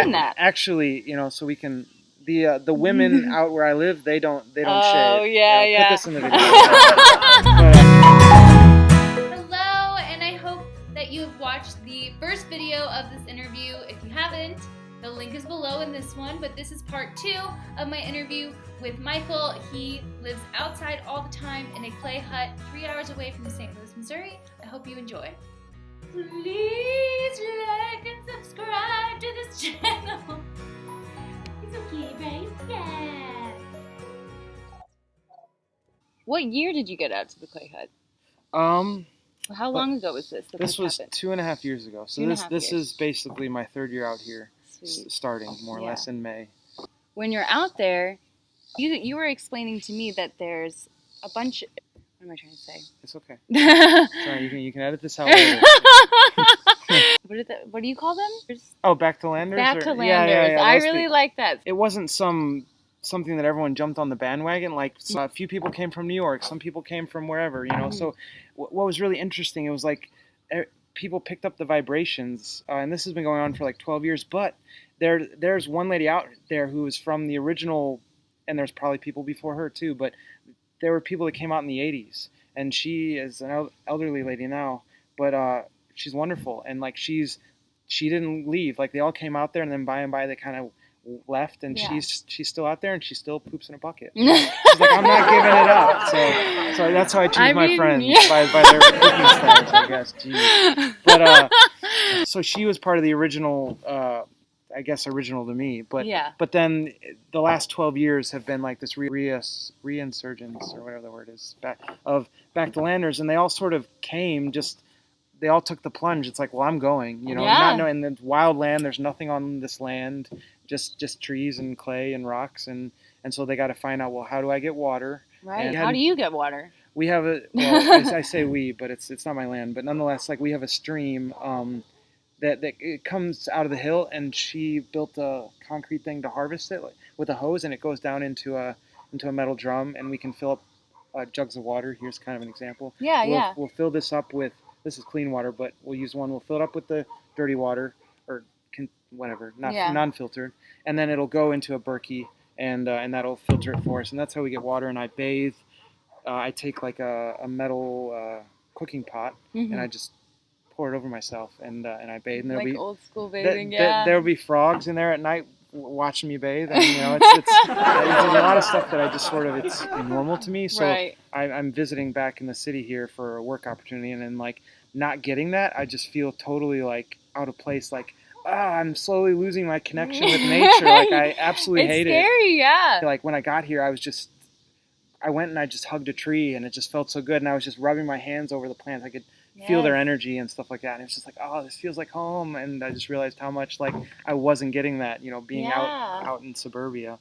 in that. Actually, so we can. The women out where I live, they don't shave. Oh yeah. Put this in the video. Hello, and I hope that you have watched the first video of this interview. If you haven't, the link is below in this one, but this is part 2 of my interview with Michael. He lives outside all the time in a clay hut 3 hours away from St. Louis, Missouri. I hope you enjoy. Please like and subscribe to this channel. It's okay, right? Yeah. What year did you get out to the clay hut? How long ago was this? This was happened? 2.5 years ago. So this is basically my 3rd year out here, starting more or less in May. When you're out there, you were explaining to me that there's a bunch. What am I trying to say? It's okay. Sorry, you can edit this out later. What do you call them? Oh, back to landers. Back to landers. Yeah, I really like that. It wasn't something that everyone jumped on the bandwagon. Like a few people came from New York, some people came from wherever. So what was really interesting, it was like people picked up the vibrations, and this has been going on for like 12 years. But there's one lady out there who was from the original, and there's probably people before her too. But there were people that came out in the 80s, and she is an elderly lady now, but she's wonderful, and like she didn't leave. Like they all came out there, and then by and by they kind of left, and she's still out there, and she still poops in a bucket. She's like, I'm not giving it up. So that's how I choose my friends, by their pooping status, I guess. Jeez. But so she was part of the original. I guess original to me, but then the last 12 years have been like this reinsurgence, or whatever the word is, back to landers, and they all sort of came, they all took the plunge. It's like, well, I'm going, not knowing the wild land. There's nothing on this land, just trees and clay and rocks, and so they got to find out, well, how do I get water? Right. How do you get water? We have I say we, but it's not my land, but nonetheless, like we have a stream. That it comes out of the hill, and she built a concrete thing to harvest it with a hose, and it goes down into a metal drum, and we can fill up jugs of water. Here's kind of an example. We'll fill this up with, this is clean water, but we'll use one. We'll fill it up with the dirty water, or whatever, non-filtered, and then it'll go into a Berkey, and that'll filter it for us, and that's how we get water. And I bathe. I take like a metal cooking pot, and I just pour it over myself, and I bathe. And there'll be old school bathing. There'll be frogs in there at night watching me bathe, and it's a lot of stuff that I just sort of, it's normal to me. So I'm visiting back in the city here for a work opportunity, and then like not getting that, I just feel totally like out of place. Like I'm slowly losing my connection with nature. Like I absolutely hate it. It's scary, yeah. Like when I got here, I went and I just hugged a tree, and it just felt so good, and I was just rubbing my hands over the plants. I could feel their energy and stuff like that, and it's just like, oh, this feels like home. And I just realized how much like I wasn't getting that, being out in suburbia.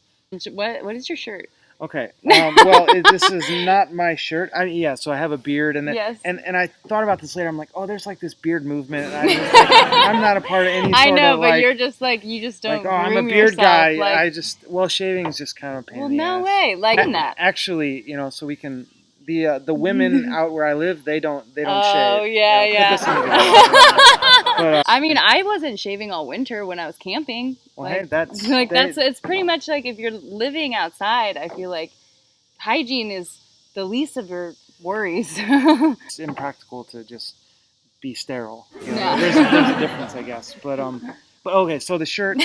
What is your shirt? Okay, well, this is not my shirt. So I have a beard, and and I thought about this later. I'm like, oh, there's like this beard movement, and I'm not a part of any sort of, I know, but you're just like, you just don't. Like, oh, I'm a beard guy. Shaving is just kind of a pain in the ass. No way, like that. Actually, so we can. The women out where I live, they don't shave. Oh yeah. Put this in the video. But, I mean, I wasn't shaving all winter when I was camping. Well, hey, that's it's pretty much like if you're living outside, I feel like hygiene is the least of your worries. It's impractical to just be sterile. There's a difference, I guess. But okay, so the shirt.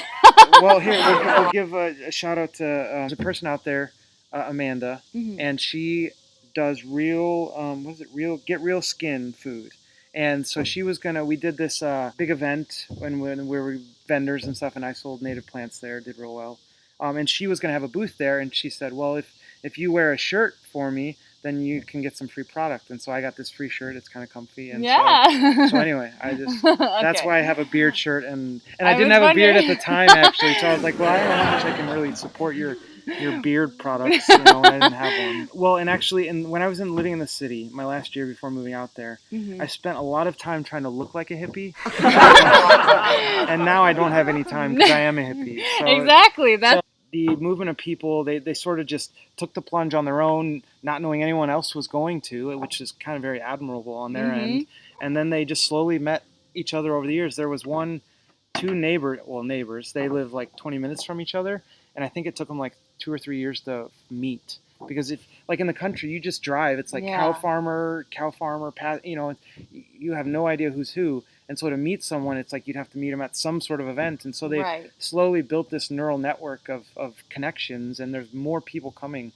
Well, here we'll give a shout out to there's a person out there, Amanda, and she does get real skin food. And so she was we did this big event when we were vendors and stuff, and I sold native plants there, did real well. And she was gonna have a booth there, and she said, well, if you wear a shirt for me, then you can get some free product. And so I got this free shirt. It's kind of comfy. And so anyway, I just that's why I have a beard shirt, and I didn't have a beard at the time, actually. So I was like, well, I don't know how much I can really support your beard products, and I didn't have one. Well, and actually, when I was living in the city, my last year before moving out there, I spent a lot of time trying to look like a hippie. And now I don't have any time because I am a hippie. So, exactly. That's the movement of people, they sort of just took the plunge on their own, not knowing anyone else was going to, which is kind of very admirable on their end. And then they just slowly met each other over the years. There was one two neighbors. They live like 20 minutes from each other, and I think it took them like 2 or 3 years to meet. Because if, like in the country, you just drive, it's like Yeah. cow farmer, you know, you have no idea who's who. And so to meet someone, it's like you'd have to meet them at some sort of event. And so they Right. slowly built this neural network of connections, and there's more people coming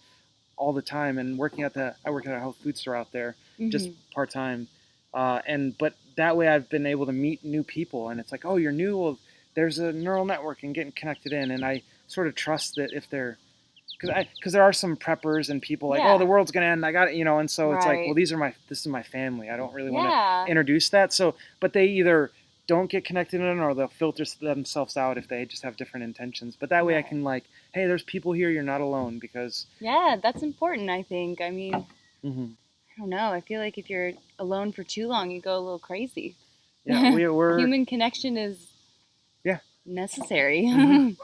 all the time. And I work at a health food store out there, just part time. But that way I've been able to meet new people, and it's like, oh, you're new. Well, there's a neural network and getting connected in, and I sort of trust that if they're, because there are some preppers and people like, Yeah. oh, the world's gonna end. I got it, you know, and so it's like, Right. well, this is my family. I don't really want Yeah. to introduce that. So, but they either don't get connected in, or they'll filter themselves out if they just have different intentions. But that way, I Right. can like, hey, there's people here. You're not alone, because Yeah, that's important, I think. I mean, Mhm. I don't know. I feel like if you're alone for too long, you go a little crazy. yeah, we're Human connection is Yeah. necessary. Mhm.